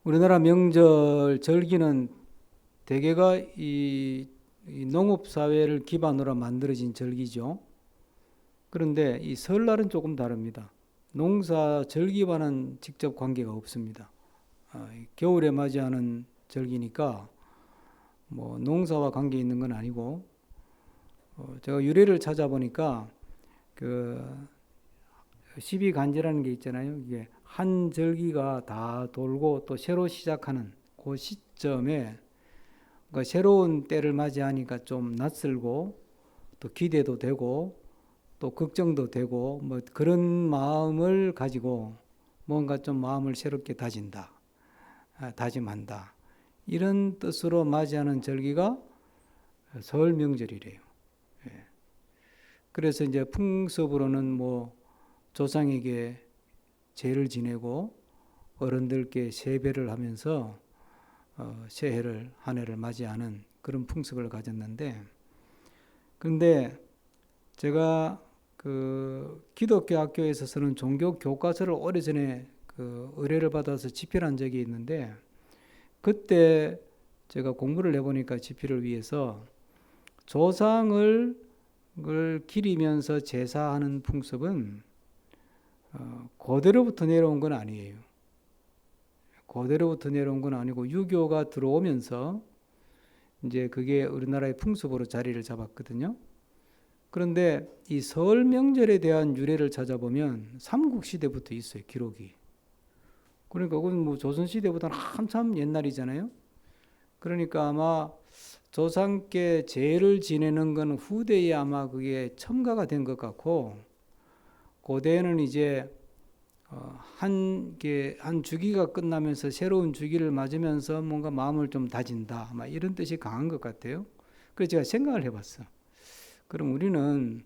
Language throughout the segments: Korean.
우리나라 명절 절기는 대개가 이 농업 사회를 기반으로 만들어진 절기죠. 그런데 이 설날은 조금 다릅니다. 농사 절기와는 직접 관계가 없습니다. 겨울에 맞이하는 절기니까 뭐 농사와 관계 있는 건 아니고, 제가 유래를 찾아보니까 그 십이간절라는 게 있잖아요. 이게 한 절기가 다 돌고 또 새로 시작하는 그 시점에, 그러니까 새로운 때를 맞이하니까 좀 낯설고 또 기대도 되고 또 걱정도 되고 뭐 그런 마음을 가지고 뭔가 좀 마음을 새롭게 다진다, 다짐한다, 이런 뜻으로 맞이하는 절기가 설 명절이래요. 예. 그래서 이제 풍습으로는 뭐 조상에게 제를 지내고 어른들께 세배를 하면서 새해를 한 해를 맞이하는 그런 풍습을 가졌는데, 그런데 제가 그 기독교 학교에서 쓰는 종교 교과서를 오래전에 그 의뢰를 받아서 집필한 적이 있는데, 그때 제가 공부를 해보니까 집필을 위해서 조상을 기리면서 제사하는 풍습은 고대로부터 내려온 건 아니에요. 고대로부터 내려온 건 아니고 유교가 들어오면서 이제 그게 우리나라의 풍습으로 자리를 잡았거든요. 그런데 이 설 명절에 대한 유래를 찾아보면 삼국시대부터 있어요, 기록이. 그러니까 그건 뭐 조선시대보다는 한참 옛날이잖아요. 그러니까 아마 조상께 제를 지내는 건 후대에 아마 그게 첨가가 된 것 같고, 고대에는 이제 한 주기가 끝나면서 새로운 주기를 맞으면서 뭔가 마음을 좀 다진다, 아마 이런 뜻이 강한 것 같아요. 그래서 제가 생각을 해봤어. 그럼 우리는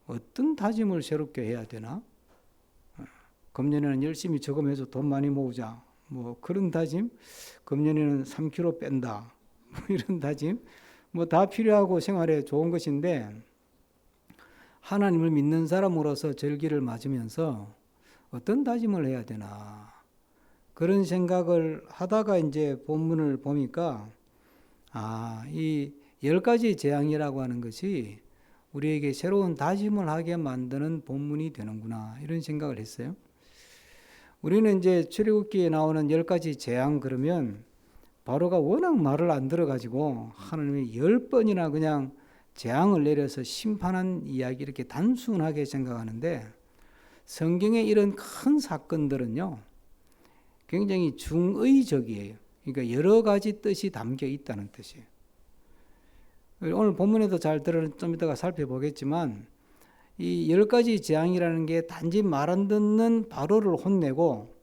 어떤 다짐을 새롭게 해야 되나? 금년에는 열심히 저금해서 돈 많이 모으자, 뭐 그런 다짐, 금년에는 3kg 뺀다, 뭐 이런 다짐, 뭐 다 필요하고 생활에 좋은 것인데, 하나님을 믿는 사람으로서 절기를 맞으면서 어떤 다짐을 해야 되나, 그런 생각을 하다가 이제 본문을 보니까, 이 10가지 재앙이라고 하는 것이 우리에게 새로운 다짐을 하게 만드는 본문이 되는구나, 이런 생각을 했어요. 우리는 이제 출애굽기에 나오는 10가지 재앙 그러면 바로가 워낙 말을 안 들어가지고 하나님이 10번이나 그냥 재앙을 내려서 심판한 이야기, 이렇게 단순하게 생각하는데, 성경의 이런 큰 사건들은요 굉장히 중의적이에요. 그러니까 여러 가지 뜻이 담겨 있다는 뜻이에요. 오늘 본문에도 잘 좀 이따가 살펴보겠지만, 이 10가지 재앙이라는 게 단지 말 안 듣는 바로를 혼내고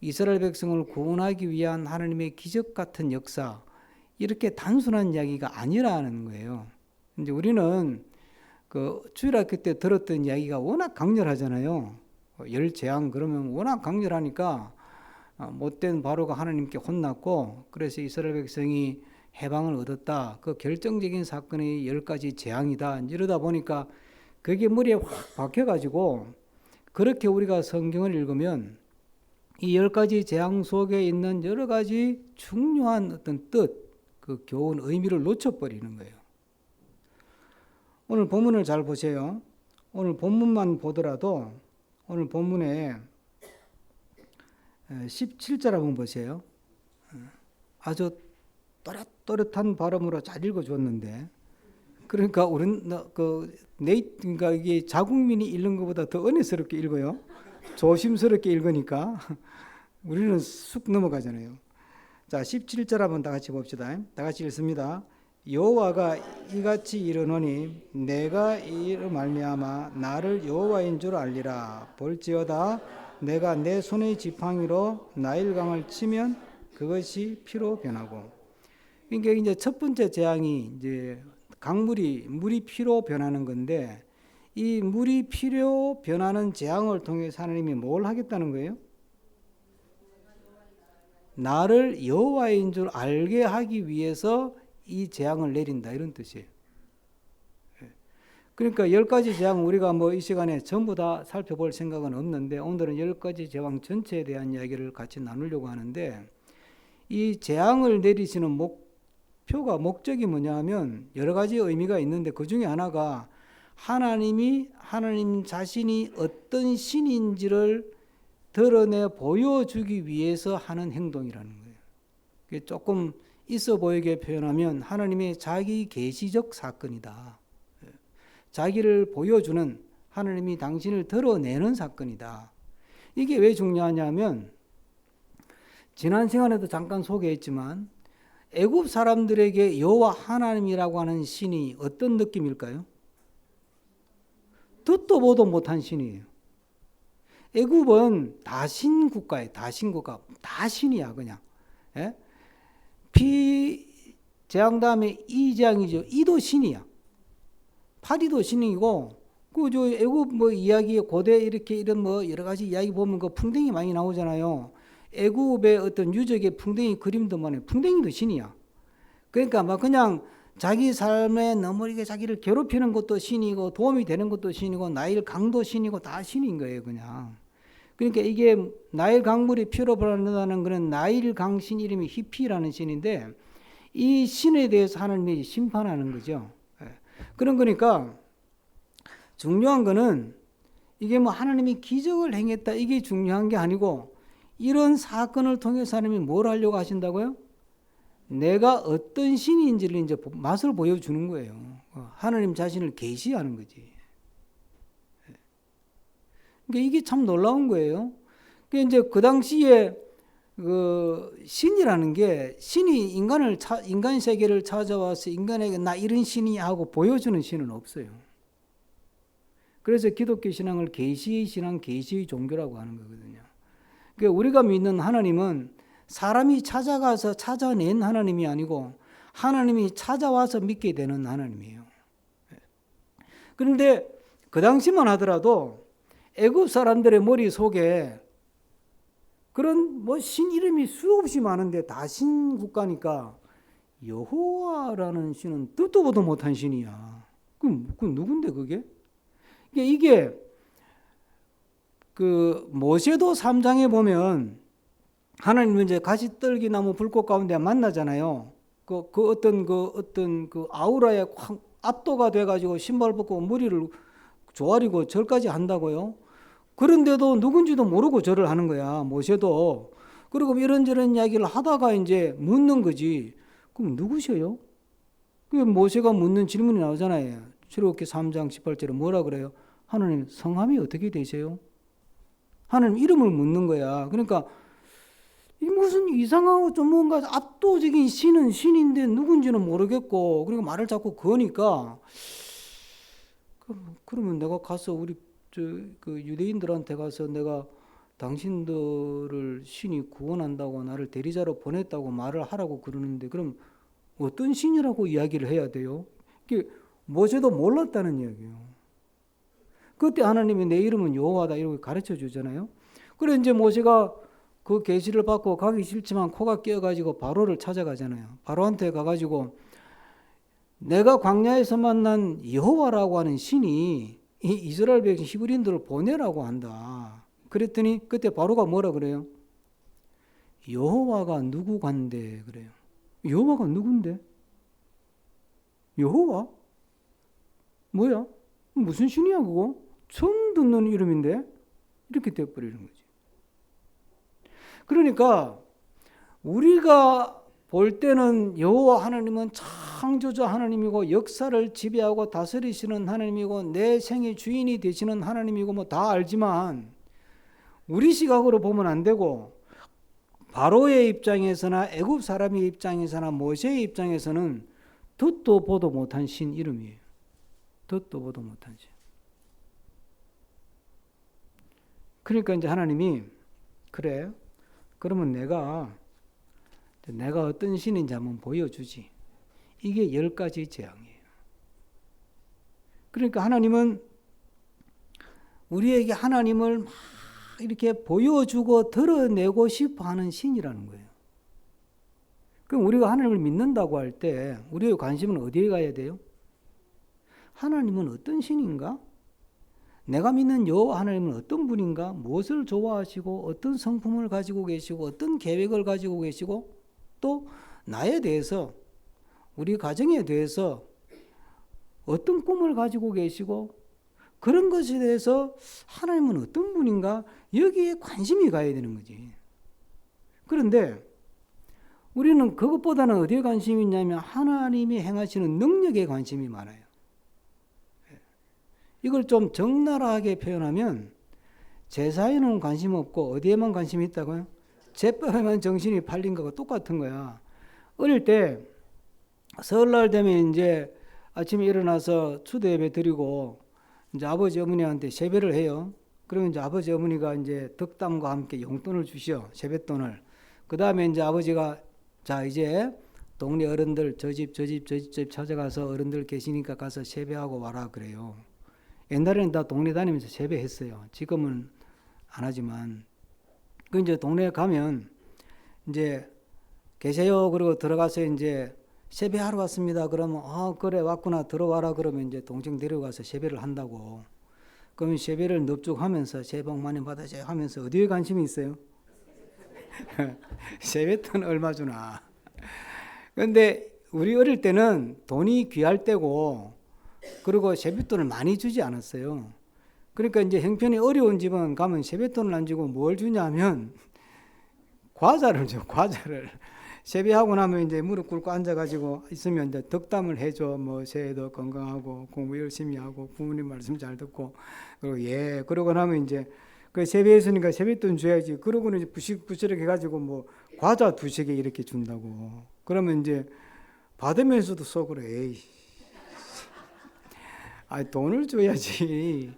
이스라엘 백성을 구원하기 위한 하나님의 기적 같은 역사, 이렇게 단순한 이야기가 아니라는 거예요. 이제 우리는 그 주일학교 때 들었던 이야기가 워낙 강렬하잖아요. 열 재앙 그러면 워낙 강렬하니까 못된 바로가 하나님께 혼났고, 그래서 이스라엘 백성이 해방을 얻었다, 그 결정적인 사건이 10가지 재앙이다, 이러다 보니까 그게 머리에 확 박혀가지고, 그렇게 우리가 성경을 읽으면 이 10가지 재앙 속에 있는 여러 가지 중요한 어떤 뜻, 그 교훈, 의미를 놓쳐버리는 거예요. 오늘 본문을 잘 보세요. 오늘 본문만 보더라도 오늘 본문에 17절 한번 보세요. 아주 또렷한 발음으로 잘 읽어줬는데, 그러니까 우리는 그러니까 이게 자국민이 읽는 것보다 더 은혜스럽게 읽어요. 조심스럽게 읽으니까 우리는 쑥 넘어가잖아요. 자, 17절 한번 다 같이 봅시다. 다 같이 읽습니다. 여호와가 이같이 이르노니 내가 이로 말미암아 나를 여호와인 줄 알리라. 볼지어다 내가 내 손의 지팡이로 나일강을 치면 그것이 피로 변하고. 그러니까 이제 첫 번째 재앙이 이제 물이 피로 변하는 건데, 이 물이 피로 변하는 재앙을 통해 하나님이 뭘 하겠다는 거예요? 나를 여호와인 줄 알게 하기 위해서 이 재앙을 내린다, 이런 뜻이에요. 그러니까 10가지 재앙 우리가 뭐 이 시간에 전부 다 살펴볼 생각은 없는데, 오늘은 10가지 재앙 전체에 대한 이야기를 같이 나누려고 하는데, 이 재앙을 내리시는 목적이 뭐냐 하면 여러 가지 의미가 있는데 그 중에 하나가 하나님 자신이 어떤 신인지를 드러내 보여주기 위해서 하는 행동이라는 거예요. 조금 있어 보이게 표현하면 하나님의 자기 계시적 사건이다. 자기를 보여주는, 하나님이 당신을 드러내는 사건이다. 이게 왜 중요하냐면 지난 시간에도 잠깐 소개했지만 애굽 사람들에게 여호와 하나님이라고 하는 신이 어떤 느낌일까요? 듣도 보도 못한 신이에요. 애굽은 다신 국가예요. 다신 국가. 다 신이야 그냥. 예? 재앙 다음에 이 재앙이죠. 이도 신이야. 8이도 신이고 그 애굽 이야기 고대 이렇게 이런 여러 가지 이야기 보면 그 풍뎅이 많이 나오잖아요. 애굽의 어떤 유적의 풍뎅이 그림도 많아요. 풍뎅이도 신이야. 그러니까 그냥 자기 삶에 너무리게 자기를 괴롭히는 것도 신이고 도움이 되는 것도 신이고 나일 강도 신이고 다 신인 거예요 그냥. 그러니까 이게 나일 강물이 피로 불어난다는 그런 나일 강신 이름이 히피라는 신인데 이 신에 대해서 하나님이 심판하는 거죠. 그런 거니까 중요한 거는 이게 하나님이 기적을 행했다 이게 중요한 게 아니고 이런 사건을 통해서 하나님이 뭘 하려고 하신다고요? 내가 어떤 신인지를 이제 맛을 보여주는 거예요. 하나님 자신을 계시하는 거지. 그러니까 이게 참 놀라운 거예요. 그러니까 이제 그 당시에 그 신이라는 게 신이 인간 세계를 찾아와서 인간에게 나 이런 신이 하고 보여주는 신은 없어요. 그래서 기독교 신앙을 계시의 신앙, 계시의 종교라고 하는 거거든요. 그러니까 우리가 믿는 하나님은 사람이 찾아가서 찾아낸 하나님이 아니고 하나님이 찾아와서 믿게 되는 하나님이에요. 그런데 그 당시만 하더라도 애굽 사람들의 머릿속에 그런 신 이름이 수없이 많은데 다 신 국가니까 여호와라는 신은 뜻도 보도 못한 신이야. 그럼 누군데 그게? 이게 그 모세도 3장에 보면 하나님은 이제 가시떨기 나무 불꽃 가운데 만나잖아요. 그 어떤 아우라에 확 압도가 돼가지고 신발 벗고 머리를 조아리고 절까지 한다고요. 그런데도 누군지도 모르고 절을 하는 거야 모세도. 그리고 이런저런 이야기를 하다가 이제 묻는 거지. 그럼 누구셔요? 그 모세가 묻는 질문이 나오잖아요. 출애굽기 3장 18절에 뭐라 그래요? 하나님 성함이 어떻게 되세요? 하나님 이름을 묻는 거야. 그러니까 이 무슨 이상하고 좀 뭔가 압도적인 신은 신인데 누군지는 모르겠고 그리고 말을 자꾸 거니까 그러면 내가 가서 우리 그 유대인들한테 가서 내가 당신들을 신이 구원한다고 나를 대리자로 보냈다고 말을 하라고 그러는데 그럼 어떤 신이라고 이야기를 해야 돼요? 이게 모세도 몰랐다는 이야기예요. 그때 하나님이 내 이름은 여호와다 이렇게 가르쳐 주잖아요. 그래 이제 모세가 그 계시를 받고 가기 싫지만 코가 끼어가지고 바로를 찾아가잖아요. 바로한테 가가지고 내가 광야에서 만난 여호와라고 하는 신이 이 이스라엘 백성 히브리인들을 보내라고 한다. 그랬더니 그때 바로가 뭐라 그래요? 여호와가 누구 간대 그래요. 여호와가 누군데? 여호와? 뭐야? 무슨 신이야 그거? 처음 듣는 이름인데? 이렇게 돼버리는 거지. 그러니까 우리가 볼 때는 여호와 하나님은 창조자 하나님이고 역사를 지배하고 다스리시는 하나님이고 내 생의 주인이 되시는 하나님이고 다 알지만 우리 시각으로 보면 안 되고 바로의 입장에서나 애굽 사람의 입장에서나 모세의 입장에서는 듣도 보도 못한 신 이름이에요. 듣도 보도 못한 신. 그러니까 이제 하나님이 그래 그러면 내가 어떤 신인지 한번 보여주지. 이게 10가지 재앙이에요. 그러니까 하나님은 우리에게 하나님을 막 이렇게 보여주고 드러내고 싶어 하는 신이라는 거예요. 그럼 우리가 하나님을 믿는다고 할 때 우리의 관심은 어디에 가야 돼요? 하나님은 어떤 신인가? 내가 믿는 여호와 하나님은 어떤 분인가? 무엇을 좋아하시고 어떤 성품을 가지고 계시고 어떤 계획을 가지고 계시고 또 나에 대해서, 우리 가정에 대해서 어떤 꿈을 가지고 계시고 그런 것에 대해서 하나님은 어떤 분인가 여기에 관심이 가야 되는 거지. 그런데 우리는 그것보다는 어디에 관심이 있냐면 하나님이 행하시는 능력에 관심이 많아요. 이걸 좀 적나라하게 표현하면 제사에는 관심 없고 어디에만 관심이 있다고요? 제법에만 정신이 팔린 거가 똑같은 거야. 어릴 때 설날 되면 이제 아침에 일어나서 추도 예배 드리고 이제 아버지 어머니한테 세배를 해요. 그러면 이제 아버지 어머니가 이제 덕담과 함께 용돈을 주시오. 세뱃돈을. 그 다음에 이제 아버지가 자 이제 동네 어른들 저 집 저 집 저 집 찾아가서 어른들 계시니까 가서 세배하고 와라 그래요. 옛날에는 다 동네 다니면서 세배했어요. 지금은 안 하지만 그 이제 동네에 가면 이제 계세요 그러고 들어가서 이제 세배하러 왔습니다. 그러면 그래 왔구나 들어와라 그러면 이제 동생 데려가서 세배를 한다고. 그러면 세배를 넙죽하면서 새해 복 많이 받으세요 하면서 어디에 관심이 있어요? 세뱃돈 얼마 주나. 그런데 우리 어릴 때는 돈이 귀할 때고 그리고 세뱃돈을 많이 주지 않았어요. 그러니까 이제 형편이 어려운 집은 가면 세뱃돈을 안 주고 뭘 주냐면 과자를 줘. 과자를. 세배하고 나면 이제 무릎 꿇고 앉아가지고 있으면 이제 덕담을 해줘. 뭐 새해도 건강하고 공부 열심히 하고 부모님 말씀 잘 듣고 그리고 그러고 나면 이제 그 세배했으니까 세뱃돈 줘야지. 그러고는 이제 부시럭 해가지고 뭐 과자 2개 이렇게 준다고. 그러면 이제 받으면서도 속으로 에이, 돈을 줘야지.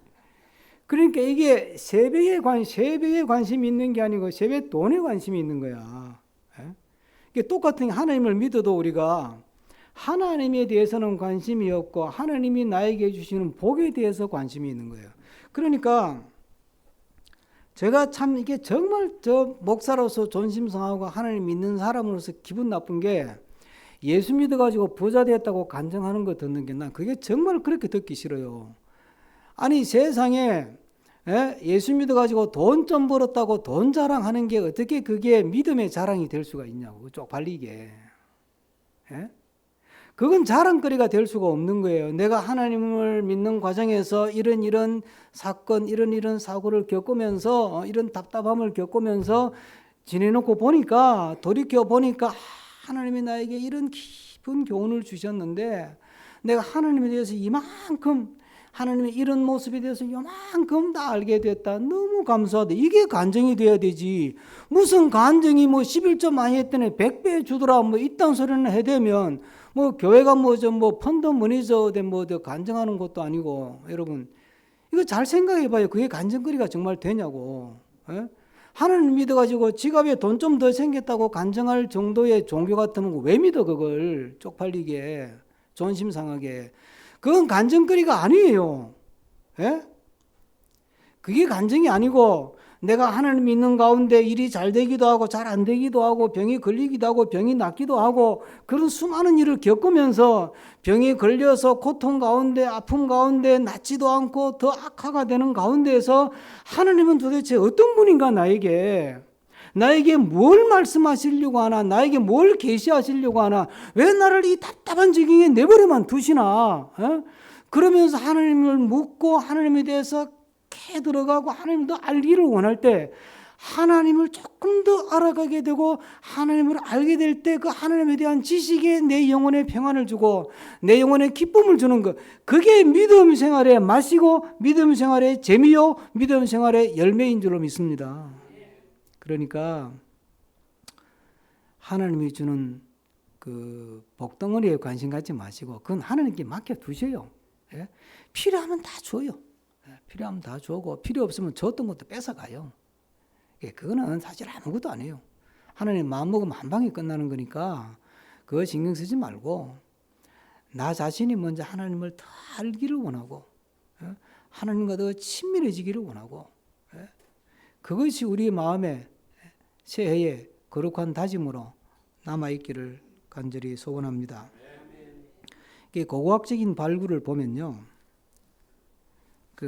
그러니까 이게 세배에 관심이 있는 게 아니고 세뱃돈에 관심이 있는 거야. 이게 똑같은 하나님을 믿어도 우리가 하나님에 대해서는 관심이 없고 하나님이 나에게 주시는 복에 대해서 관심이 있는 거예요. 그러니까 제가 참 이게 정말 저 목사로서 존심상하고 하나님 믿는 사람으로서 기분 나쁜 게 예수 믿어가지고 부자 되었다고 간증하는 거 듣는 게 난 그게 정말 그렇게 듣기 싫어요. 아니 세상에 예수 믿어가지고 돈 좀 벌었다고 돈 자랑하는 게 어떻게 그게 믿음의 자랑이 될 수가 있냐고 쪽팔리게. 그건 자랑거리가 될 수가 없는 거예요. 내가 하나님을 믿는 과정에서 이런 사건, 이런 사고를 겪으면서 이런 답답함을 겪으면서 지내놓고 보니까 돌이켜 보니까 하나님이 나에게 이런 깊은 교훈을 주셨는데 내가 하나님에 대해서 이만큼 하나님의 이런 모습에 대해서 요만큼 다 알게 됐다. 너무 감사하다. 이게 간증이 돼야 되지. 무슨 간증이 뭐 11조 많이 했더니 100배 주더라. 뭐 이딴 소리는 해대면 뭐 교회가 뭐 펀드 머니저 뭐 간증하는 것도 아니고 여러분 이거 잘 생각해 봐요. 그게 간증거리가 정말 되냐고. 하나님 믿어가지고 지갑에 돈 좀 더 생겼다고 간증할 정도의 종교 같으면 왜 믿어 그걸 쪽팔리게 존심 상하게. 그건 간증거리가 아니에요. 그게 간증이 아니고 내가 하나님 믿는 가운데 일이 잘 되기도 하고 잘 안 되기도 하고 병이 걸리기도 하고 병이 낫기도 하고 그런 수많은 일을 겪으면서 병이 걸려서 고통 가운데 아픔 가운데 낫지도 않고 더 악화가 되는 가운데에서 하나님은 도대체 어떤 분인가 나에게 뭘 말씀하시려고 하나 나에게 뭘 계시하시려고 하나 왜 나를 이 답답한 지경에 내버려만 두시나 그러면서 하나님을 묻고 하나님에 대해서 캐 들어가고 하나님을 더 알기를 원할 때 하나님을 조금 더 알아가게 되고 하나님을 알게 될 때 그 하나님에 대한 지식에 내 영혼에 평안을 주고 내 영혼에 기쁨을 주는 것 그게 믿음 생활의 맛이고 믿음 생활의 재미요 믿음 생활의 열매인 줄로 믿습니다. 그러니까 하나님이 주는 그 복덩어리에 관심 갖지 마시고 그건 하나님께 맡겨두세요. 필요하면 다 줘요. 필요하면 다 주고 필요 없으면 줬던 것도 뺏어가요. 그거는 사실 아무것도 아니에요. 하나님 마음먹으면 한 방에 끝나는 거니까 그거 신경 쓰지 말고 나 자신이 먼저 하나님을 더 알기를 원하고 하나님과 더 친밀해지기를 원하고 그것이 우리 마음에 새해에 거룩한 다짐으로 남아있기를 간절히 소원합니다. 고고학적인 발굴을 보면요.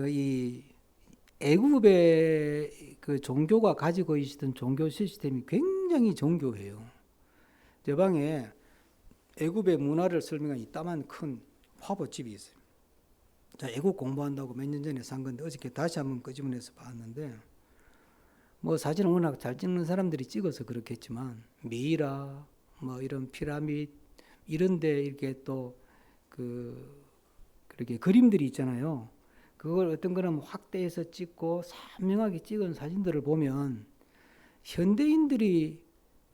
이 애굽의 그 종교가 가지고 있었던 종교 시스템이 굉장히 정교해요. 제 방에 애굽의 문화를 설명한 이따만 큰 화보집이 있어요. 자, 애국 공부한다고 몇 년 전에 산 건데 어저께 다시 한번 끄집어내서 봤는데 뭐 사진을 워낙 잘 찍는 사람들이 찍어서 그렇겠지만 미이라 뭐 이런 피라미드 이런데 이렇게 또 그렇게 그림들이 있잖아요. 그걸 어떤 거는 확대해서 찍고 선명하게 찍은 사진들을 보면 현대인들이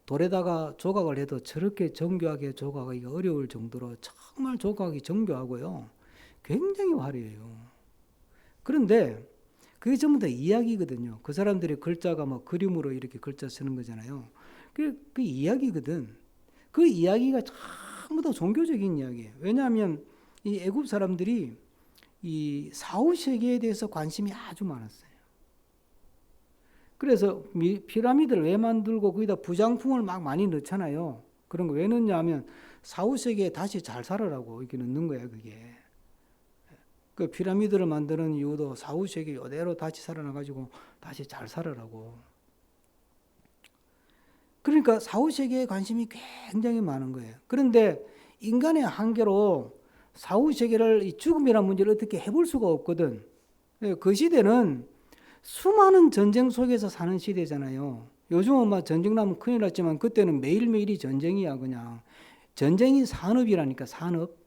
돌에다가 조각을 해도 저렇게 정교하게 조각하기가 어려울 정도로 정말 조각이 정교하고요. 굉장히 화려해요. 그런데 그게 전부 다 이야기거든요. 그 사람들의 글자가 막 그림으로 이렇게 글자 쓰는 거잖아요. 그 이야기거든. 그 이야기가 전부 다 종교적인 이야기예요. 왜냐하면 이 애굽 사람들이 이 사후 세계에 대해서 관심이 아주 많았어요. 그래서 피라미드를 왜 만들고 거기다 부장품을 막 많이 넣잖아요. 그런 거 왜 넣냐 하면 사후 세계에 다시 잘 살아라고 이렇게 넣는 거야, 그게. 그 피라미드를 만드는 이유도 사후 세계 이대로 다시 살아나 가지고 다시 잘 살아라고. 그러니까 사후 세계에 관심이 굉장히 많은 거예요. 그런데 인간의 한계로 사후 세계를 죽음이라는 문제를 어떻게 해볼 수가 없거든. 그 시대는 수많은 전쟁 속에서 사는 시대잖아요. 요즘은 막 전쟁 나면 큰일 났지만 그때는 매일매일이 전쟁이야, 그냥. 전쟁이 산업이라니까, 산업.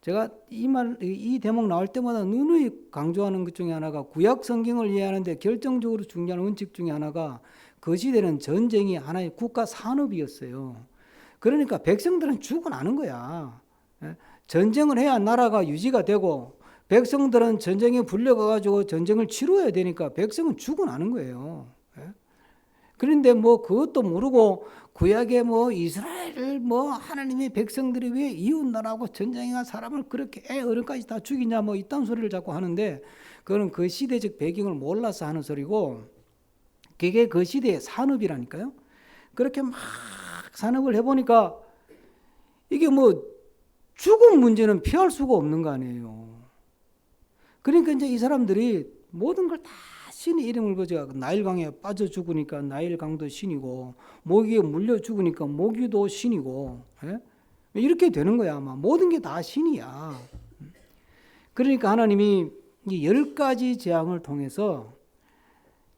제가 이 대목 나올 때마다 누누이 강조하는 것 중에 하나가 구약 성경을 이해하는데 결정적으로 중요한 원칙 중에 하나가 그 시대는 전쟁이 하나의 국가 산업이었어요. 그러니까 백성들은 죽어나는 거야. 전쟁을 해야 나라가 유지가 되고 백성들은 전쟁에 불려가가지고 전쟁을 치러야 되니까 백성은 죽어나는 거예요. 그런데 뭐 그것도 모르고 구약에 뭐 이스라엘 뭐 하나님의 백성들이 왜 이웃나라하고 전쟁해가 사람을 그렇게 어른까지 다 죽이냐 뭐 이딴 소리를 자꾸 하는데 그거는 그 시대적 배경을 몰라서 하는 소리고 그게 그 시대의 산업이라니까요. 그렇게 막 산업을 해보니까 이게 뭐 죽음 문제는 피할 수가 없는 거 아니에요. 그러니까 이제 이 사람들이 모든 걸 다 신의 이름을 거져 나일강에 빠져 죽으니까 나일강도 신이고 모기에 물려 죽으니까 모기도 신이고 이렇게 되는 거야. 아마 모든 게 다 신이야. 그러니까 하나님이 이 10가지 재앙을 통해서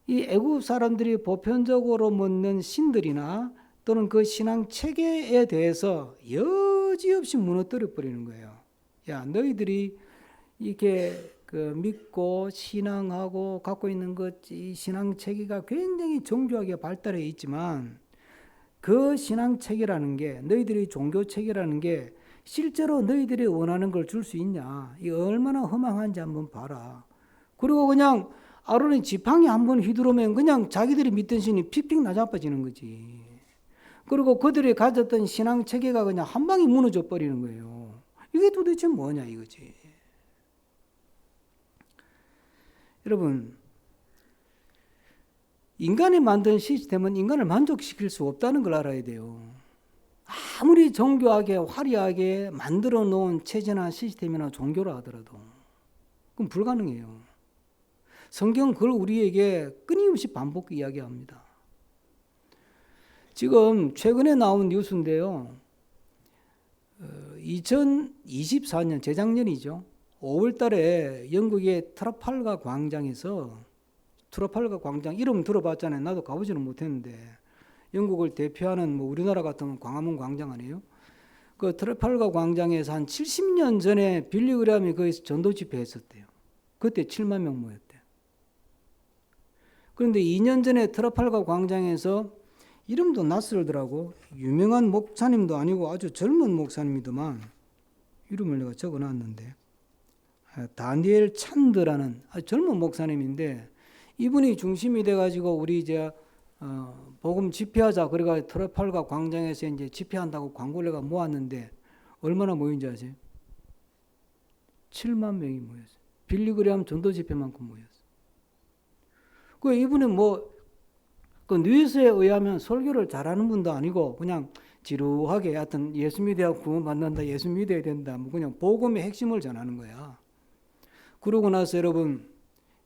이 애국 사람들이 보편적으로 믿는 신들이나 또는 그 신앙 체계에 대해서 여지없이 무너뜨려 버리는 거예요. 야, 너희들이 이렇게 믿고 신앙하고 갖고 있는 이 신앙 체계가 굉장히 정교하게 발달해 있지만 그 신앙 체계라는 게 너희들의 종교 체계라는 게 실제로 너희들이 원하는 걸 줄 수 있냐? 이 얼마나 허망한지 한번 봐라. 그리고 그냥 아론의 지팡이 한번 휘두르면 그냥 자기들이 믿던 신이 픽픽 나자빠지는 거지. 그리고 그들이 가졌던 신앙 체계가 그냥 한 방에 무너져 버리는 거예요. 이게 도대체 뭐냐 이거지. 여러분, 인간이 만든 시스템은 인간을 만족시킬 수 없다는 걸 알아야 돼요. 아무리 정교하게 화려하게 만들어 놓은 체제나 시스템이나 종교라 하더라도 그건 불가능해요. 성경은 그걸 우리에게 끊임없이 반복 이야기합니다. 지금 최근에 나온 뉴스인데요. 2024년 재작년이죠. 5월 달에 영국의 트라팔가 광장에서 트라팔가 광장 이름 들어봤잖아요. 나도 가보지는 못했는데 영국을 대표하는 뭐 우리나라 같으면 광화문 광장 아니에요? 그 트라팔가 광장에서 한 70년 전에 빌리 그레함이 거기서 전도 집회했었대요. 그때 7만 명 모였대요. 그런데 2년 전에 트라팔가 광장에서 이름도 낯설더라고. 유명한 목사님도 아니고 아주 젊은 목사님이더만 이름을 내가 적어놨는데 다니엘 찬드라는 아주 젊은 목사님인데 이분이 중심이 돼가지고 우리 이제 복음 집회하자 그래가 트라팔가 광장에서 이제 집회한다고 광고를 내가 모았는데 얼마나 모인지 아세요? 7만 명이 모였어요. 빌리 그레함 전도 집회만큼 모였어요. 그 이분은 뭐 그 뉴스에 의하면 설교를 잘하는 분도 아니고 그냥 지루하게 하여튼 예수 믿어야 구원 받는다, 예수 믿어야 된다, 뭐 그냥 복음의 핵심을 전하는 거야. 그러고 나서 여러분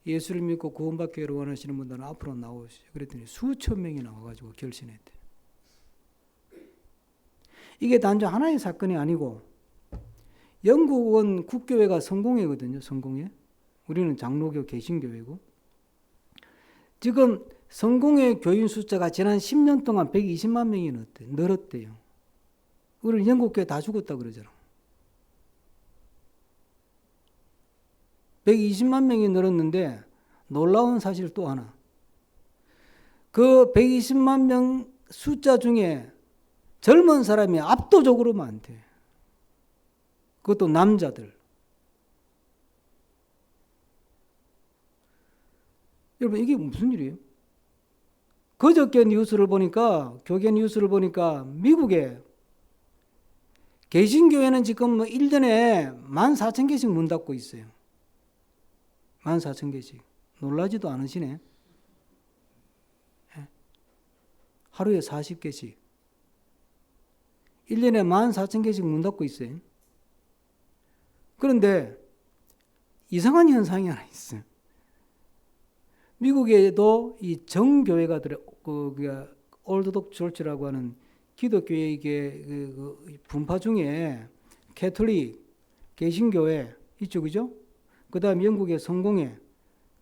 예수를 믿고 구원받기를 원하시는 분들은 앞으로 나오시죠. 그랬더니 수천 명이 나와가지고 결신했대. 이게 단지 하나의 사건이 아니고 영국은 국교회가 성공회거든요. 성공회. 우리는 장로교 개신교회고. 지금 성공회 교인 숫자가 지난 10년 동안 120만 명이 늘었대요. 우리 영국교회 다 죽었다 그러잖아. 120만 명이 늘었는데 놀라운 사실 또 하나. 그 120만 명 숫자 중에 젊은 사람이 압도적으로 많대. 그것도 남자들. 여러분 이게 무슨 일이에요? 그저께 뉴스를 보니까 교계 뉴스를 보니까 미국에 개신교회는 지금 1년에 14,000개씩 문 닫고 있어요. 14,000개씩. 놀라지도 않으시네. 하루에 40개씩. 1년에 14,000개씩 문 닫고 있어요. 그런데 이상한 현상이 하나 있어요. 미국에도 이 정교회가 올드독 졸치라고 하는 기독교의 그 분파 중에 캐톨릭, 개신교회 이쪽이죠. 그 다음에 영국의 성공회,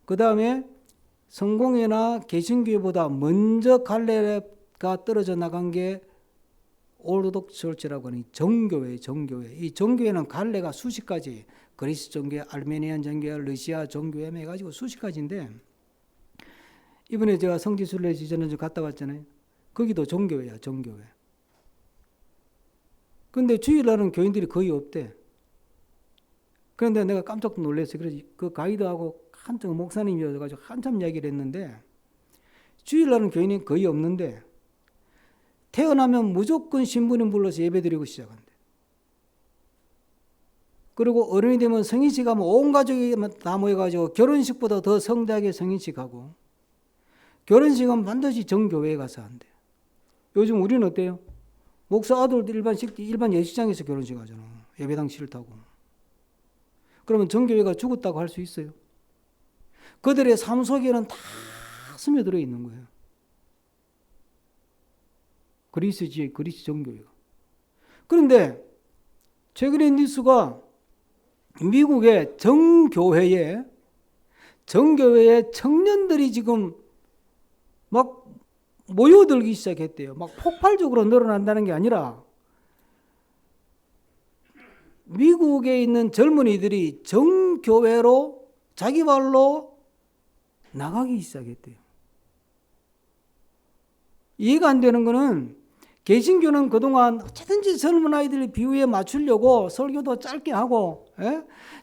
그 다음에 성공회나 개신교회보다 먼저 갈래가 떨어져 나간 게 올드독 철치라고 하는 정교회. 이 정교회는 갈래가 수십 가지, 그리스 정교회, 아르메니안 정교회, 러시아 정교회 해가지고 수십 가지인데, 이번에 제가 성지순례 지전에 갔다 왔잖아요. 거기도 정교회야, 정교회. 근데 주일날은 교인들이 거의 없대. 그런데 내가 깜짝 놀랐어요. 그래서 그 가이드하고 한참 목사님이어가지고 한참 이야기를 했는데, 주일날은 교인이 거의 없는데, 태어나면 무조건 신부님 불러서 예배드리고 시작한대. 그리고 어른이 되면 성인식 하면 온 가족이 다 모여가지고 결혼식보다 더 성대하게 성인식 하고, 결혼식은 반드시 정교회에 가서 한대. 요즘 우리는 어때요? 목사 아들도 일반 예식장에서 결혼식 하잖아. 예배당 싫다고. 그러면 정교회가 죽었다고 할 수 있어요? 그들의 삶 속에는 다 스며들어 있는 거예요. 그리스지의 그리스 정교회가. 그런데 최근에 뉴스가 미국의 정교회에 청년들이 지금 막 모여들기 시작했대요. 막 폭발적으로 늘어난다는 게 아니라 미국에 있는 젊은이들이 정교회로 자기 발로 나가기 시작했대요. 이해가 안 되는 거는 개신교는 그동안 어쨌든지 젊은 아이들 비유에 맞추려고 설교도 짧게 하고,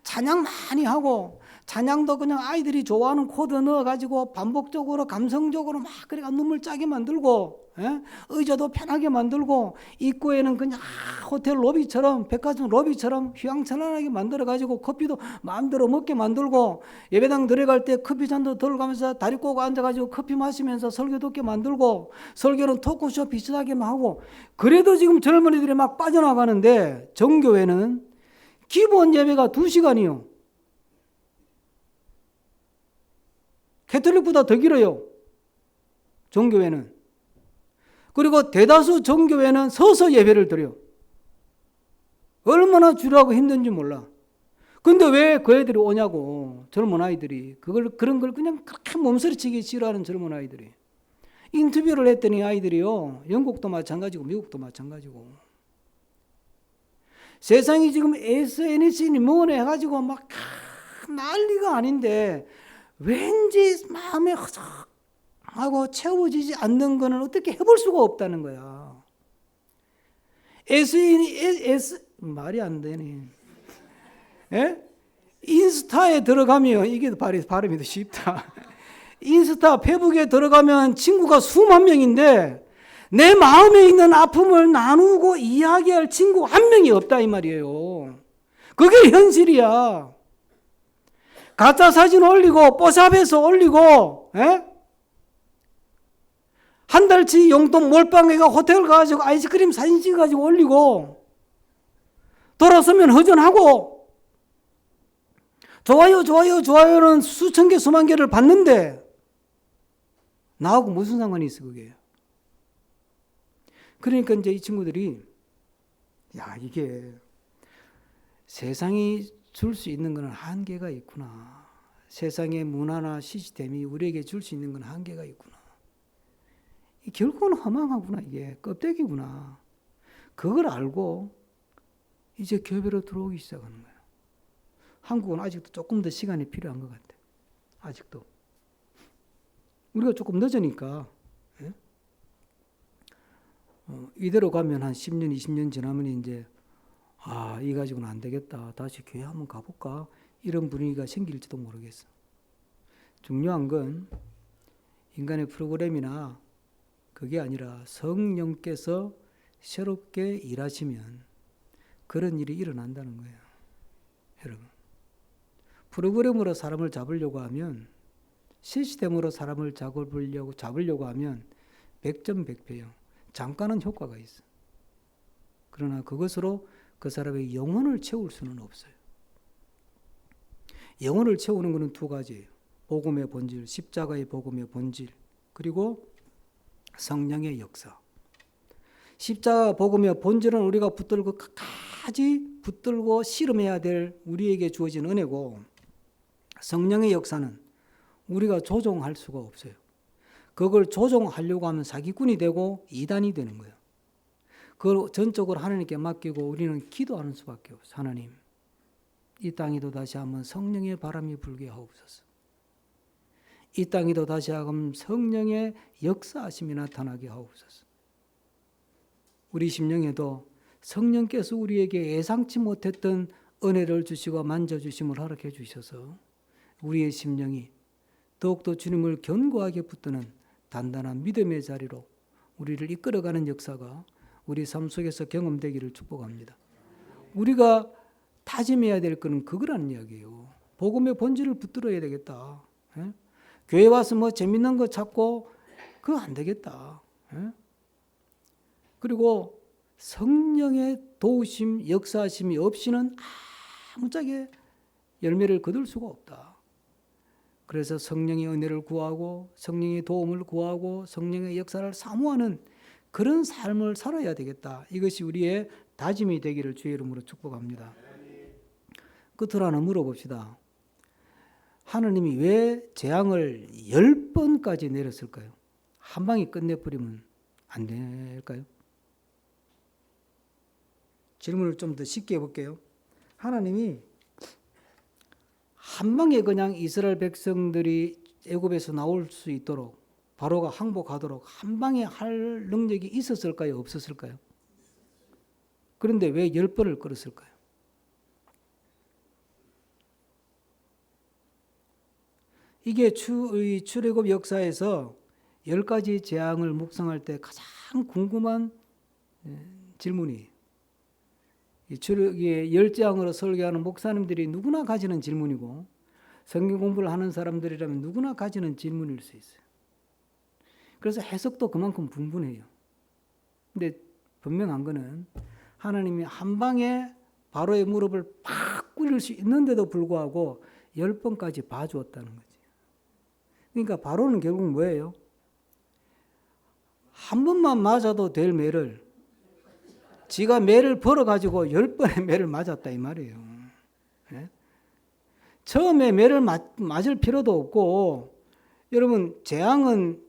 찬양 많이 하고, 찬양도 그냥 아이들이 좋아하는 코드 넣어가지고 반복적으로 감성적으로 막 그래가 눈물 짜게 만들고, 의자도 편하게 만들고, 입구에는 그냥 호텔 로비처럼, 백화점 로비처럼 휘황찬란하게 만들어가지고 커피도 마음대로 먹게 만들고, 예배당 들어갈 때 커피 잔도 들어가면서 다리 꼬고 앉아가지고 커피 마시면서 설교 듣게 만들고, 설교는 토크쇼 비슷하게 하고, 그래도 지금 젊은이들이 막 빠져나가는데, 정교회는 기본 예배가 2시간이요. 캐톨릭보다 더 길어요. 정교회는. 그리고 대다수 정교회는 서서 예배를 드려요. 얼마나 주라고 힘든지 몰라. 근데 왜 그 애들이 오냐고. 젊은 아이들이. 그런 걸 그냥 그렇게 몸서리치기 싫어하는 젊은 아이들이. 인터뷰를 했더니 아이들이요. 영국도 마찬가지고 미국도 마찬가지고. 세상이 지금 SNS니 뭐네 해가지고 막 난리가 아닌데 왠지 마음에 허석하고 채워지지 않는 거는 어떻게 해볼 수가 없다는 거야. 말이 안 되네. 인스타에 들어가면 이게 발음이 더 쉽다. 인스타 페북에 들어가면 친구가 수만 명인데 내 마음에 있는 아픔을 나누고 이야기할 친구 한 명이 없다 이 말이에요. 그게 현실이야. 가짜 사진 올리고 뽀샵해서 올리고 한 달치 용돈 몰빵해가 호텔 가가지고 아이스크림 사진 찍어가지고 올리고 돌아서면 허전하고 좋아요는 수천 개 수만 개를 받는데 나하고 무슨 상관이 있어 그게. 그러니까 이제 이 친구들이 야, 이게 세상이 줄 수 있는 것은 한계가 있구나. 세상의 문화나 시스템이 우리에게 줄 수 있는 건 한계가 있구나. 결국은 허망하구나. 이게 껍데기구나. 그걸 알고 이제 교회로 들어오기 시작하는 거예요. 한국은 아직도 조금 더 시간이 필요한 것 같아요. 아직도. 우리가 조금 늦으니까, 예? 이대로 가면 한 10년, 20년 지나면 이제, 이 가지고는 안 되겠다. 다시 교회 한번 가볼까? 이런 분위기가 생길지도 모르겠어. 중요한 건 인간의 프로그램이나 그게 아니라 성령께서 새롭게 일하시면 그런 일이 일어난다는 거예요. 여러분. 프로그램으로 사람을 잡으려고 하면, 시스템으로 사람을 잡으려고 하면 100점 100패요. 잠깐은 효과가 있어. 그러나 그것으로 그 사람의 영혼을 채울 수는 없어요. 영혼을 채우는 것은 두 가지예요. 복음의 본질, 십자가의 복음의 본질, 그리고 성령의 역사. 십자가 복음의 본질은 우리가 끝까지 붙들고 씨름해야 될 우리에게 주어진 은혜고, 성령의 역사는 우리가 조종할 수가 없어요. 그걸 조종하려고 하면 사기꾼이 되고 이단이 되는 거예요. 그걸 전적으로 하나님께 맡기고 우리는 기도하는 수밖에 없어요. 하나님, 이 땅에도 다시 한번 성령의 바람이 불게 하옵소서. 이 땅에도 다시 한번 성령의 역사하심이 나타나게 하옵소서. 우리 심령에도 성령께서 우리에게 예상치 못했던 은혜를 주시고 만져주심을 허락해 주셔서 우리의 심령이 더욱더 주님을 견고하게 붙드는 단단한 믿음의 자리로 우리를 이끌어가는 역사가 우리 삶 속에서 경험되기를 축복합니다. 우리가 다짐해야 될 것은 그거라는 이야기예요. 복음의 본질을 붙들어야 되겠다. 예? 교회 와서 뭐 재밌는 거 찾고 그거 안 되겠다. 예? 그리고 성령의 도우심, 역사하심이 없이는 아무짝에 열매를 거둘 수가 없다. 그래서 성령의 은혜를 구하고 성령의 도움을 구하고 성령의 역사를 사모하는 그런 삶을 살아야 되겠다. 이것이 우리의 다짐이 되기를 주의 이름으로 축복합니다. 끝으로 하나 물어봅시다. 하느님이 왜 재앙을 10번까지 내렸을까요? 한 방에 끝내버리면 안 될까요? 질문을 좀 더 쉽게 해볼게요. 하나님이 한 방에 그냥 이스라엘 백성들이 애굽에서 나올 수 있도록 바로가 항복하도록 한 방에 할 능력이 있었을까요? 없었을까요? 그런데 왜 10번을 끌었을까요? 이게 출애굽 역사에서 10가지 재앙을 묵상할 때 가장 궁금한 질문이에요. 열 재앙으로 설교하는 목사님들이 누구나 가지는 질문이고 성경 공부를 하는 사람들이라면 누구나 가지는 질문일 수 있어요. 그래서 해석도 그만큼 분분해요. 근데 분명한 거는 하나님이 한 방에 바로의 무릎을 팍 꿇을 수 있는데도 불구하고 10번까지 봐주었다는 거지. 그러니까 바로는 결국 뭐예요? 한 번만 맞아도 될 매를 지가 매를 벌어가지고 10번의 매를 맞았다 이 말이에요. 네? 처음에 매를 맞을 필요도 없고, 여러분 재앙은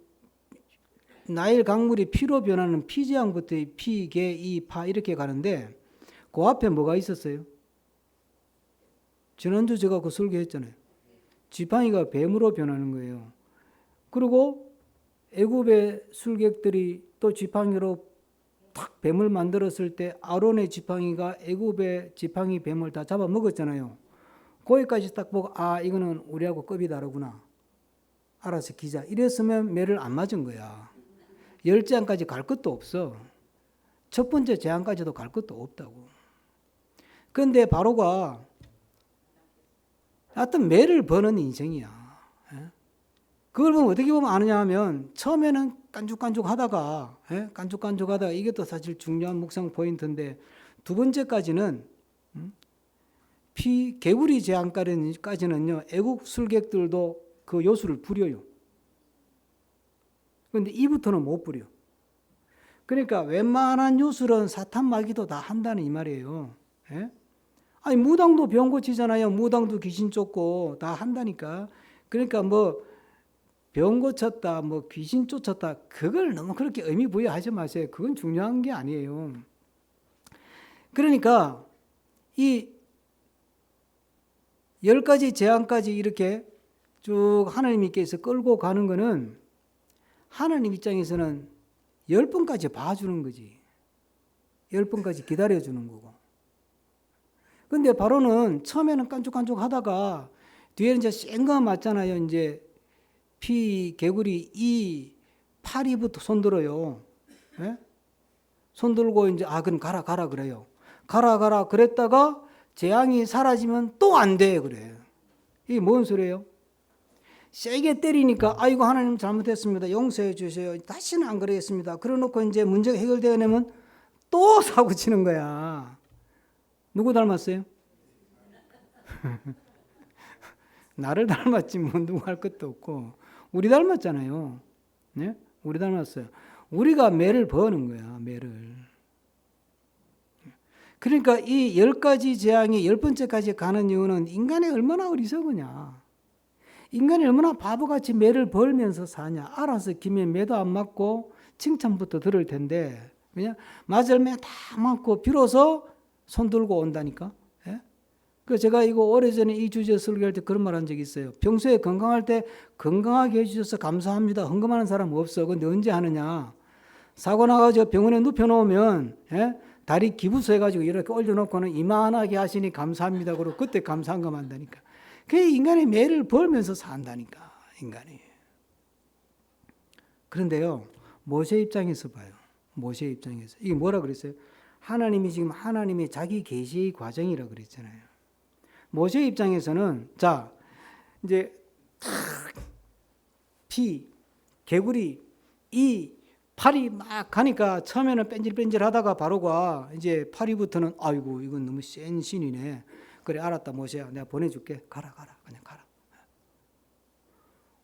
나일 강물이 피로 변하는 피재앙부터 피, 개, 이, 파 이렇게 가는데 그 앞에 뭐가 있었어요? 지난주 제가 그 설교했잖아요. 지팡이가 뱀으로 변하는 거예요. 그리고 애굽의 술객들이 또 지팡이로 탁 뱀을 만들었을 때 아론의 지팡이가 애굽의 지팡이 뱀을 다 잡아먹었잖아요. 거기까지 딱 보고 이거는 우리하고 급이 다르구나. 알아서 기자. 이랬으면 매를 안 맞은 거야. 10재앙까지 갈 것도 없어. 첫 번째 재앙까지도 갈 것도 없다고. 그런데 바로가 하여튼 매를 버는 인생이야. 그걸 보면 어떻게 보면 아느냐 하면 처음에는 깐죽깐죽하다가 이게 또 사실 중요한 묵상 포인트인데 두 번째까지는 개구리 재앙까지는요 애국 술객들도 그 요술을 부려요. 그런데 이부터는 못 부려. 그러니까 웬만한 요술은 사탄 마귀도 다 한다는 이 말이에요. 예? 아니 무당도 병 고치잖아요. 무당도 귀신 쫓고 다 한다니까. 그러니까 뭐 병 고쳤다, 뭐 귀신 쫓았다, 그걸 너무 그렇게 의미 부여하지 마세요. 그건 중요한 게 아니에요. 그러니까 이 10가지 재앙까지 이렇게 쭉 하나님께서 끌고 가는 거는 하나님 입장에서는 10번까지 봐주는 거지. 10번까지 기다려주는 거고. 근데 바로는 처음에는 깐죽깐죽 하다가 뒤에는 이제 센거 맞잖아요. 이제 피, 개구리, 이, 파리부터 손 들어요. 예? 손 들고 이제 그럼 가라 그래요. 가라 그랬다가 재앙이 사라지면 또 안 돼 그래요. 이게 뭔 소리예요? 세게 때리니까 아이고 하나님 잘못했습니다. 용서해 주세요. 다시는 안 그러겠습니다. 그러놓고 이제 문제가 해결되려면 또 사고 치는 거야. 누구 닮았어요? 나를 닮았지 뭐 누구 할 것도 없고. 우리 닮았잖아요. 네? 우리 닮았어요. 우리가 매를 버는 거야, 매를. 그러니까 이 10가지 재앙이 10번째까지 가는 이유는 인간이 얼마나 어리석으냐. 인간이 얼마나 바보같이 매를 벌면서 사냐. 알아서 기면 매도 안 맞고 칭찬부터 들을 텐데 그냥 맞을 매 다 맞고 비로소 손 들고 온다니까. 그 제가 이거 오래전에 이 주제 설교할 때 그런 말 한 적이 있어요. 평소에 건강할 때 건강하게 해주셔서 감사합니다. 헌금하는 사람 없어. 근데 언제 하느냐. 사고 나가지고 병원에 눕혀놓으면 다리 기부서 해가지고 이렇게 올려놓고는 이만하게 하시니 감사합니다. 그러고 그때 감사한금 한다니까. 그게 인간의 매를 벌면서 산다니까. 인간이. 그런데요. 모세 입장에서 봐요. 모세 입장에서. 이게 뭐라 그랬어요? 하나님이 지금 하나님의 자기 계시의 과정이라고 그랬잖아요. 모세 입장에서는 자 이제 피, 개구리, 이, 파리 막 가니까 처음에는 뺀질뺀질하다가 바로가 이제 파리부터는 아이고 이건 너무 센 신이네. 그래 알았다 모세야 내가 보내줄게. 가라 그냥 가라.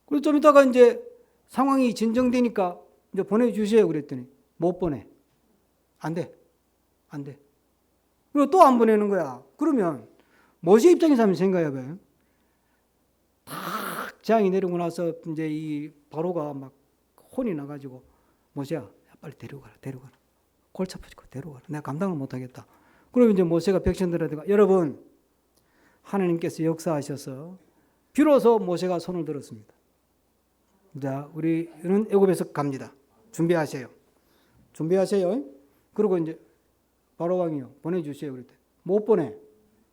그리고 좀 이따가 이제 상황이 진정되니까 이제 보내주세요 그랬더니 못 보내. 안 돼. 그리고 또 안 보내는 거야. 그러면 모세 입장에서 한번 생각해봐요. 탁 재앙이 내리고 나서 이제 이 바로가 막 혼이 나가지고 모세야 빨리 데려가라. 골치 아프지고 데려가라. 내가 감당을 못하겠다. 그러면 이제 모세가 백성들한테 여러분 하나님께서 역사하셔서 비로소 모세가 손을 들었습니다. 자 우리는 애굽에서 갑니다. 준비하세요. 그리고 이제 바로 왕이요 보내주세요. 그랬더니 못 보내.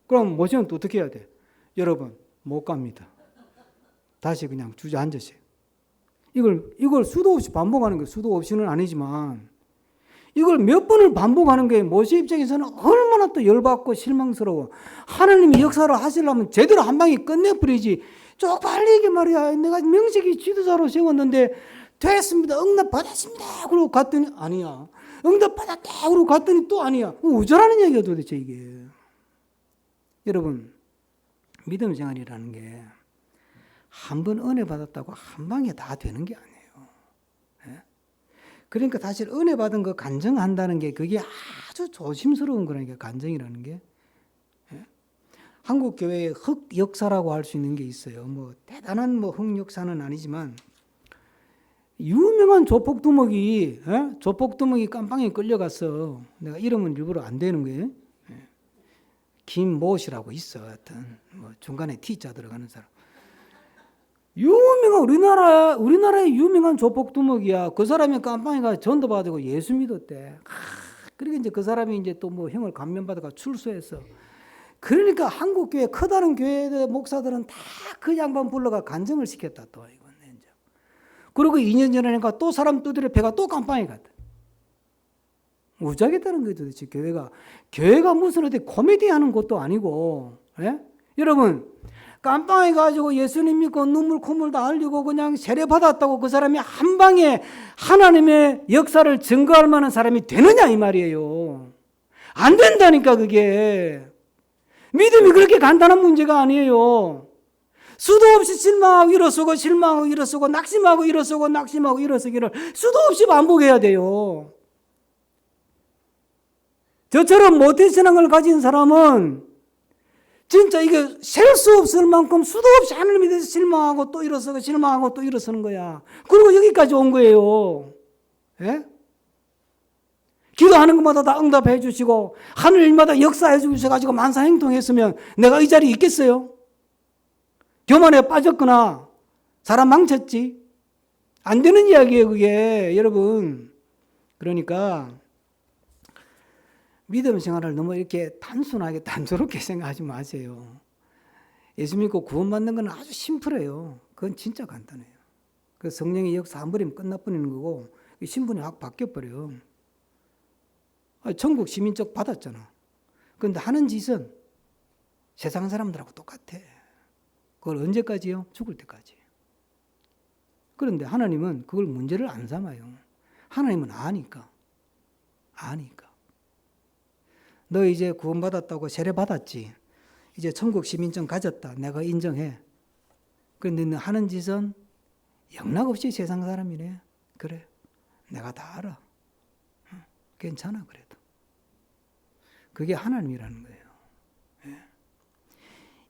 그럼 모세는 또 어떻게 해야 돼? 여러분 못 갑니다. 다시 그냥 주저앉으세요. 이걸 수도 없이 반복하는 거예요. 수도 없이는 아니지만 이걸 몇 번을 반복하는 게 모세 입장에서는 얼마나 또 열받고 실망스러워. 하나님이 역사를 하시려면 제대로 한 방에 끝내버리지. 쪽팔리게 말이야. 내가 명색이 지도자로 세웠는데 됐습니다. 응답 받았습니다. 그러고 갔더니 아니야. 응답 받았다. 그러고 갔더니 또 아니야. 어쩌라는 얘기야 도대체 이게. 여러분 믿음 생활이라는 게 한 번 은혜 받았다고 한 방에 다 되는 게 아니에요. 그러니까 사실 은혜 받은 거 간증한다는 게 그게 아주 조심스러운 거라니까 간증이라는 게. 한국 교회의 흑 역사라고 할 수 있는 게 있어요. 뭐 대단한 흑 역사는 아니지만 유명한 조폭두목이 깜빵에 끌려갔어. 내가 이름은 일부러 안 되는 거예요. 김모씨라고 있어. 하여튼 중간에 T자 들어가는 사람. 유명한 우리나라의 유명한 조폭두목이야. 그 사람이 깜빵에 가서 전도 받고 예수 믿었대. 그러니까 이제 그 사람이 이제 또 형을 감면받아가 출소했어. 그러니까 한국 교회 커다란 교회 목사들은 다 그 양반 불러가 간증을 시켰다 또 이건 이제. 그리고 2년 전에니까 또 사람 두드려 패가 또 깜빵에 갔다. 무지하겠다는 거예요 도대체 교회가 무슨 어디 코미디 하는 것도 아니고. 여러분 깜빵에 가지고 예수님 믿고 눈물 콧물 다 흘리고 그냥 세례 받았다고 그 사람이 한 방에 하나님의 역사를 증거할 만한 사람이 되느냐 이 말이에요. 안 된다니까 그게. 믿음이 그렇게 간단한 문제가 아니에요. 수도 없이 실망하고 일어서고 낙심하고 일어서기를 수도 없이 반복해야 돼요. 저처럼 모태신앙을 가진 사람은 진짜 이게 셀 수 없을 만큼 수도 없이 하나님에 대해서 실망하고 또 일어서고 실망하고 또 일어서는 거야. 그리고 여기까지 온 거예요. 예? 기도하는 것마다 다 응답해 주시고 하늘 일마다 역사해 주셔가지고 만사행통했으면 내가 이 자리에 있겠어요? 교만에 빠졌거나 사람 망쳤지. 안 되는 이야기예요, 그게. 여러분. 그러니까 믿음 생활을 너무 이렇게 단순하게 단조롭게 생각하지 마세요. 예수 믿고 구원받는 건 아주 심플해요. 그건 진짜 간단해요. 그 성령의 역사 한 번이면 끝나버리는 거고 신분이 확 바뀌어버려요. 천국 시민적 받았잖아. 그런데 하는 짓은 세상 사람들하고 똑같아. 그걸 언제까지요? 죽을 때까지. 그런데 하나님은 그걸 문제를 안 삼아요. 하나님은 아니까. 너 이제 구원받았다고 세례받았지. 이제 천국 시민증 가졌다. 내가 인정해. 그런데 너 하는 짓은 영락없이 세상 사람이네. 그래. 내가 다 알아. 괜찮아 그래도. 그게 하나님이라는 거예요. 예.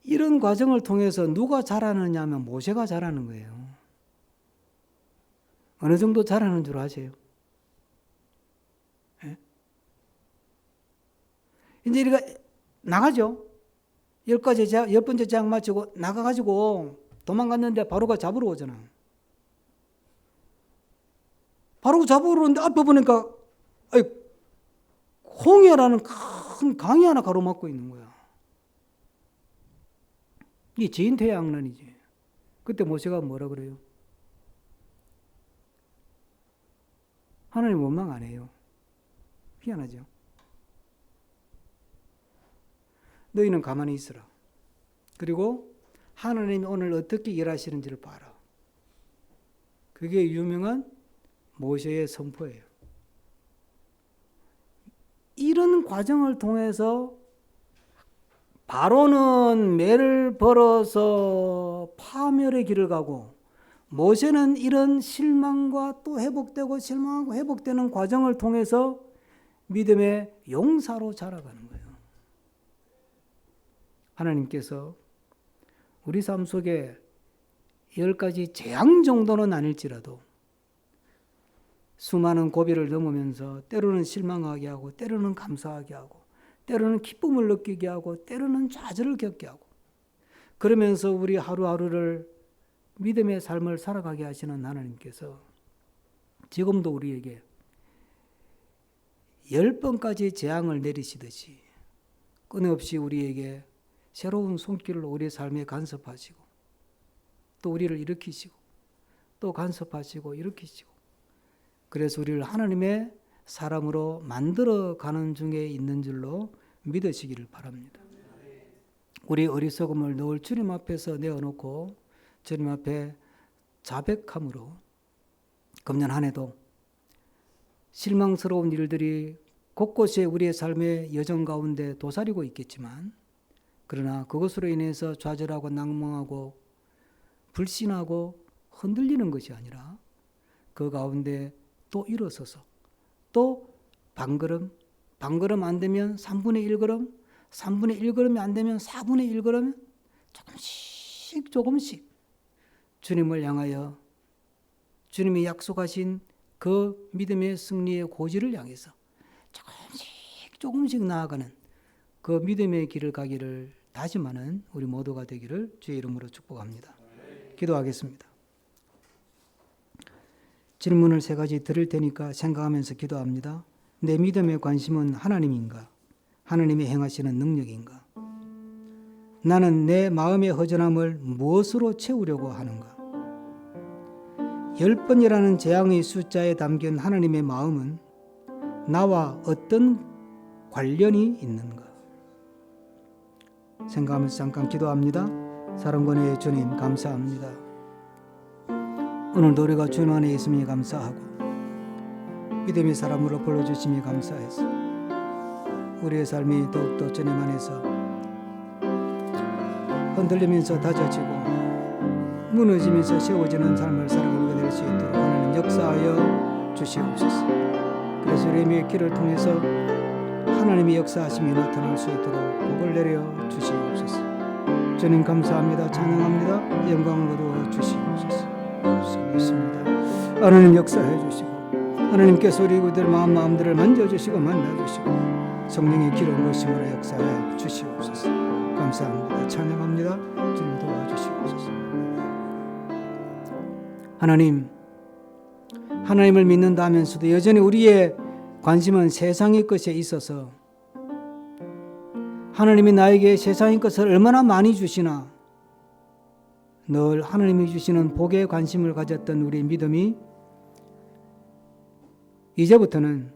이런 과정을 통해서 누가 잘하느냐 하면 모세가 잘하는 거예요. 어느 정도 잘하는 줄 아세요? 예? 이제 우리가 나가죠. 10번째 제약 마치고 나가가지고 도망갔는데 바로가 잡으러 오잖아. 바로 잡으러 오는데 앞에 보니까 홍해라는 큰 강이 하나 가로막고 있는 거야. 이게 진퇴양난이지. 그때 모세가 뭐라 그래요? 하나님 원망 안 해요. 희한하죠. 너희는 가만히 있으라. 그리고 하나님이 오늘 어떻게 일하시는지를 봐라. 그게 유명한 모세의 선포예요. 이런 과정을 통해서 바로는 매를 벌어서 파멸의 길을 가고 모세는 이런 실망과 또 회복되고 실망하고 회복되는 과정을 통해서 믿음의 용사로 자라가는 거예요. 하나님께서 우리 삶 속에 10가지 재앙 정도는 아닐지라도 수많은 고비를 넘으면서 때로는 실망하게 하고 때로는 감사하게 하고 때로는 기쁨을 느끼게 하고 때로는 좌절을 겪게 하고 그러면서 우리 하루하루를 믿음의 삶을 살아가게 하시는 하나님께서 지금도 우리에게 10번까지 재앙을 내리시듯이 끊임없이 우리에게 새로운 손길로 우리의 삶에 간섭하시고 또 우리를 일으키시고 또 간섭하시고 일으키시고 그래서 우리를 하나님의 사람으로 만들어가는 중에 있는 줄로 믿으시기를 바랍니다. 우리 어리석음을 늘 주님 앞에서 내어놓고 주님 앞에 자백함으로 금년 한 해도 실망스러운 일들이 곳곳에 우리의 삶의 여정 가운데 도사리고 있겠지만 그러나 그것으로 인해서 좌절하고 낭망하고 불신하고 흔들리는 것이 아니라 그 가운데 또 일어서서 또 반걸음 안 되면 3분의 1걸음 3분의 1걸음이 안 되면 4분의 1걸음 조금씩 주님을 향하여 주님이 약속하신 그 믿음의 승리의 고지를 향해서 조금씩 나아가는 그 믿음의 길을 가기를 다짐하는 우리 모두가 되기를 주의 이름으로 축복합니다. 기도하겠습니다. 질문을 3가지 드릴 테니까 생각하면서 기도합니다. 내 믿음의 관심은 하나님인가? 하나님이 행하시는 능력인가? 나는 내 마음의 허전함을 무엇으로 채우려고 하는가? 10번이라는 재앙의 숫자에 담긴 하나님의 마음은 나와 어떤 관련이 있는가? 생각하면서 잠깐 기도합니다. 사랑권의 주님 감사합니다. 오늘도 우리가 주님 안에 있음이 감사하고 믿음의 사람으로 불러주심이 감사해서 우리의 삶이 더욱더 주님 안에서 흔들리면서 다져지고 무너지면서 세워지는 삶을 살아가게 될 수 있도록 하나님 역사하여 주시옵소서. 그래서 우리의 길을 통해서 하나님의 역사하심이 나타날 수 있도록 복을 내려 주시옵소서. 주님 감사합니다. 찬양합니다. 영광을 거두어 주시옵소서. 있습니다. 하나님 역사해 주시고 하나님께서 우리 그들 마음들을 만져주시고 만나주시고 성령의 기름 부으심으로 역사해 주시옵소서. 감사합니다. 찬양합니다. 주님 도와주시옵소서. 하나님을 믿는다 하면서도 여전히 우리의 관심은 세상의 것에 있어서 하나님이 나에게 세상의 것을 얼마나 많이 주시나 늘 하나님이 주시는 복에 관심을 가졌던 우리 믿음이 이제부터는